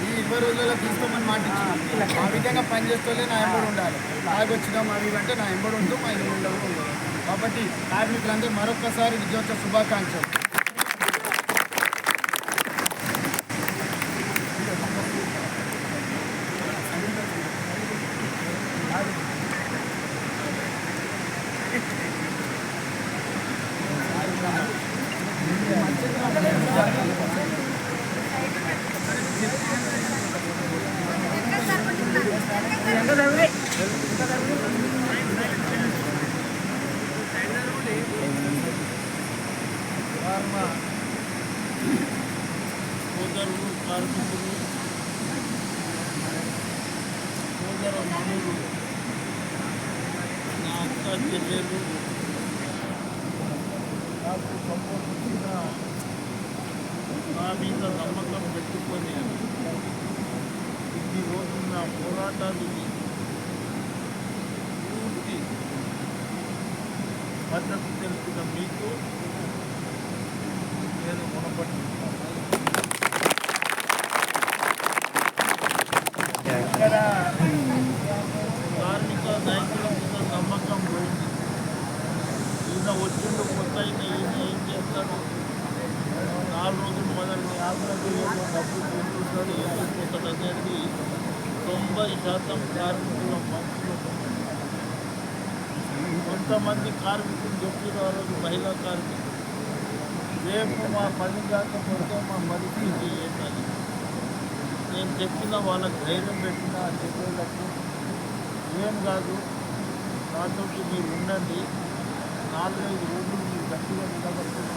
ఈ 20 రోజులలో తీసుకోమని మాట ఇచ్చింది. ఆ విధంగా పనిచేస్తూనే నా ఎంబడి ఉండాలి. తాగొచ్చినాం అవి అంటే నా ఎంబడి ఉంటూ మా ఇల్లు ఉండదు. కాబట్టి కార్మికులందరూ మరొకసారి విజయోత్సవ శుభాకాంక్షలు. సోదరులు కార్మికులు సోదర మనులు నా అక్క చెల్లెలు నాకు సంబంధించిన నా మీద నమ్మకం పెట్టుకొని ఇన్ని రోజులు నా పోరాటానికి పూర్తి మద్దతు తెలిపిన మీకు నేను రుణపడుతున్నాను. ఇక్కడ కార్మిక నాయకుల మీద నమ్మకం పోయింది. ఈయన వచ్చిండు కొత్త ఈయన ఏం చేస్తాడు, 4 రోజులు మొదలు ఆంధ్రప్రదేశ్లో డబ్బులు తీసుకుంటాడు, ఏం చేసుకుంటాడు అనేది 90% కార్మికుల మనసులో కొంతమంది కార్మికులు చెప్పిన ఆ రోజు మహిళా కార్మికులు రేపు మా పని కాకపోతే మా పరిస్థితి ఏంటని నేను చెప్పిన వాళ్ళకి ధైర్యం పెట్టిన చెప్పేటప్పుడు ఏం కాదు, నాతో మీరు ఉండండి, 4-5 రోజులు మీరు గట్టిగా నిలబడుతున్నా.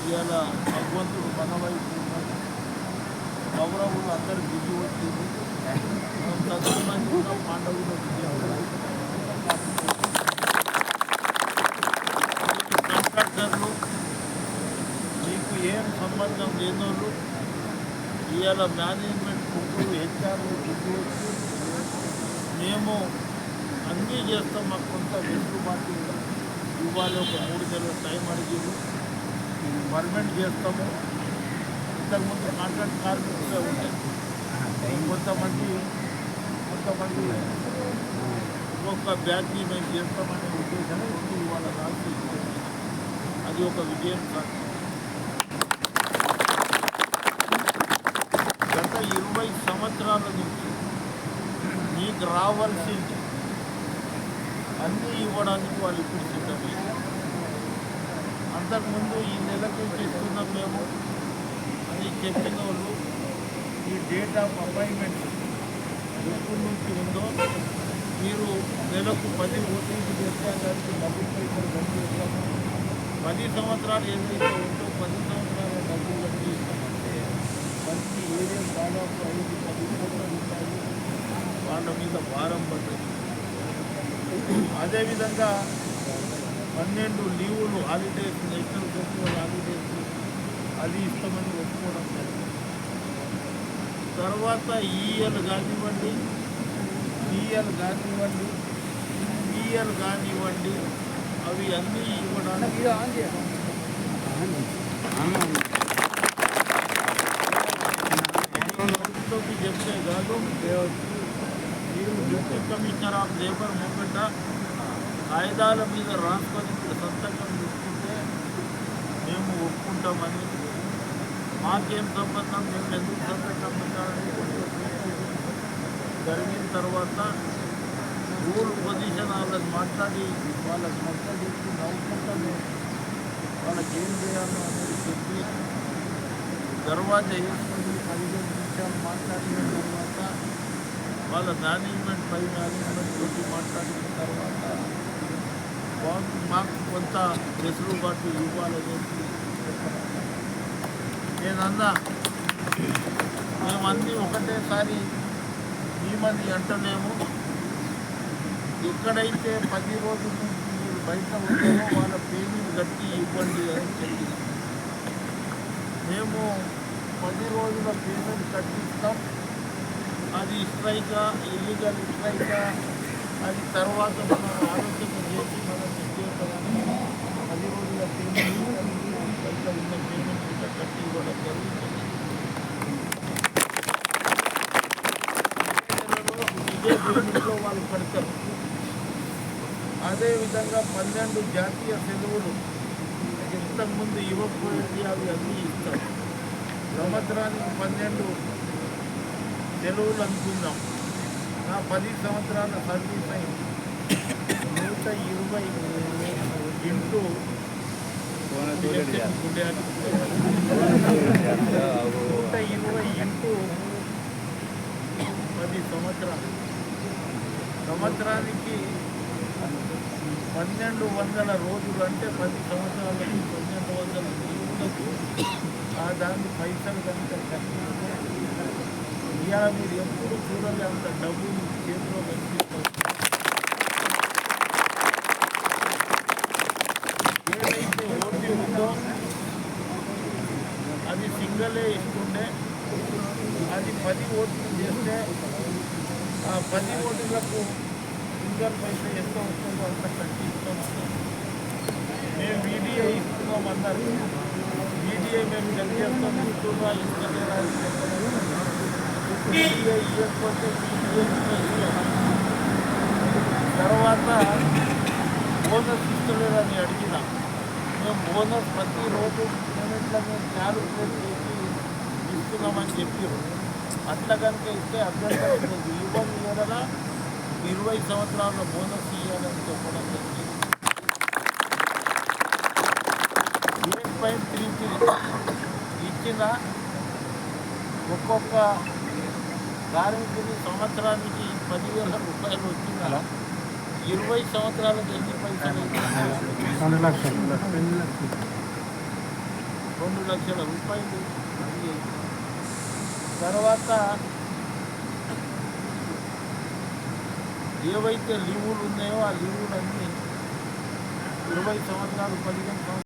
ఇవాళ భగవంతుడు మన వైపు ఉన్నాడు, కౌరవులు అందరూ దిగి వచ్చింది, తదుపరి కూడా పాండవులు కాంట్రాక్టర్లు మీకు ఏం సంబంధం లేనోళ్ళు ఇవాళ మేనేజ్మెంట్ ముగ్గురు హెచ్ఆర్లు దిగి వచ్చి మేము అన్నీ చేస్తాం, మాకు కొంత వెసులుబాటు ఇవ్వాలి, ఒక 3 నెలల టైం అడిగారు, పర్మనెంట్ చేస్తాము. ఇంతకుముందు కాంట్రాక్ట్ కార్మికులే ఉంటాయి, కొంతమంది ఒక్కొక్క బ్యాచ్ని మేము చేస్తామనే ఉద్దేశంతో ఇవాళ రాసి అది ఒక విజయం కాదు. గత 20 సంవత్సరాల నుంచి మీకు రావాల్సింది అన్నీ ఇవ్వడానికి వాళ్ళు ఇప్పుడు సిద్ధమైంది. అంతకుముందు ఈ నెలకు చేస్తున్నాం మేము అని చెప్పిన వాళ్ళు ఈ డేట్ ఆఫ్ అపాయింట్మెంట్ ఎప్పటి నుంచి ఉందో మీరు నెలకు 10 ఓటీలు చేస్తానికి డబ్బులు పైసలు కట్టి ఇస్తాము, 10 సంవత్సరాలు ఏదైతే ఉందో 10 సంవత్సరాల డబ్బులు కట్టి ఇస్తామంటే మంచి ఏరియా దాదాపు 5-10 కోట్ల రూపాయలు వాళ్ళ మీద భారం పడ్డది. అదేవిధంగా 12 లీవులు హాలిడేస్, నేషనల్ ఫెస్టివల్ హాలిడేస్ అది ఇస్తామని ఒప్పుకోవడం జరిగింది. తర్వాత ఈఎల్ కానివ్వండి, అవి అన్నీ ఇవ్వడానికి చెప్తే కాదు, మీరు డిప్యూటీ కమిషనర్ ఆఫ్ లేబర్ ముంగట కాయిదాల మీద రాసుకొని సంతకం తీసుకుంటే మేము ఒప్పుకుంటామని, మాకేం సంబంధం, మేము ఎందుకు సంతకం పెట్టాలని జరిగిన తర్వాత రూల్ పొజిషన్ వాళ్ళని మాట్లాడి వాళ్ళకి మద్దతు నవ్వుకుంటా వాళ్ళకి ఏం చేయాలో అనేది చెప్పి దర్వాజా వేసుకొని 15 నిమిషాలు మాట్లాడిన తర్వాత వాళ్ళ మేనేజ్మెంట్ తోటి మాట్లాడిన తర్వాత మాకు కొంత వెసులుబాటు ఇవ్వాలని నేనన్నా, మేమన్నీ ఒకటేసారి మంది అంటలేము, ఎక్కడైతే 10 రోజుల నుంచి మీరు బయట ఉంటారో వాళ్ళ పేమెంట్ కట్టి ఇవ్వండి అని చెప్పి మేము 10 రోజుల పేమెంట్ కట్టిస్తాం. అది స్ట్రైకా, ఇల్లీగల్ స్ట్రైకా, అది తర్వాత మనం ఆలోచన చేసి మనం చేయాలని 10 రోజుల పేమెంట్ బయట ఉన్న పేమెంట్ కట్టి ఇవ్వడం జరుగుతుంది. శ్రేణిలో వాళ్ళు కడతారు. అదేవిధంగా 12 జాతీయ సెలవులు ఇంతకుముందు ఇవ్వకపోయేది అవి అన్నీ ఇస్తారు. సంవత్సరానికి 12 సెలవులు అనుకుందాం. నా 10 సంవత్సరాల సర్వీస్ అయింది. 120 ఇంటూ 120 ఇంటూ 10 సంవత్సరాలు. సంవత్సరానికి 1200 రోజులు అంటే 10 సంవత్సరాలకి 1200 లీవులకు దాన్ని పైసలు కనుక కట్టిస్తే ఇవాళ మీరు ఎప్పుడు చూడాలి అంత డబ్బు మీకు చేతిలో కనిపిస్తుంది. ఏదైతే ఓటీ ఉందో అది సింగలే ఇస్తుండే, అది 10 ఓట్లు చేస్తే ఆ 10 ఓటులకు సింగల్ పైసా ఎంత వస్తుందో అంత కట్టి ఇస్తాం. మేము వీడియో ఇస్తున్నాం అన్నారు. వీడియో మేము చెక్ చేస్తాం, ఇస్తున్నా ఇస్తలేరా అని చెప్పలేదు. వీడియో ఇవ్వకపోతే వీడియో తర్వాత బోనస్ ఇస్తలేరని అడిగిన. మేము బోనస్ ప్రతిరోజు పేమెంట్లో మేము క్యాలిక్యులేట్ చేసి ఇస్తున్నామని చెప్పారు. అట్లా కనుక ఇస్తే అభ్యంతరం లేదు. ఇవ్వని ఏదైనా 20 సంవత్సరాల బోనస్ ఇవ్వాలని చెప్పడం జరిగింది. 8.33 ఇచ్చిన ఒక్కొక్క కార్మికుడి సంవత్సరానికి 10,000 రూపాయలు వచ్చిన 20 సంవత్సరాలకు ఎన్ని పైసలు? 2 లక్షల రూపాయలు. తర్వాత ఏవైతే లీవులు ఉన్నాయో ఆ లీవులన్నీ 20 సంవత్సరాలు 15 సంవత్సరాలు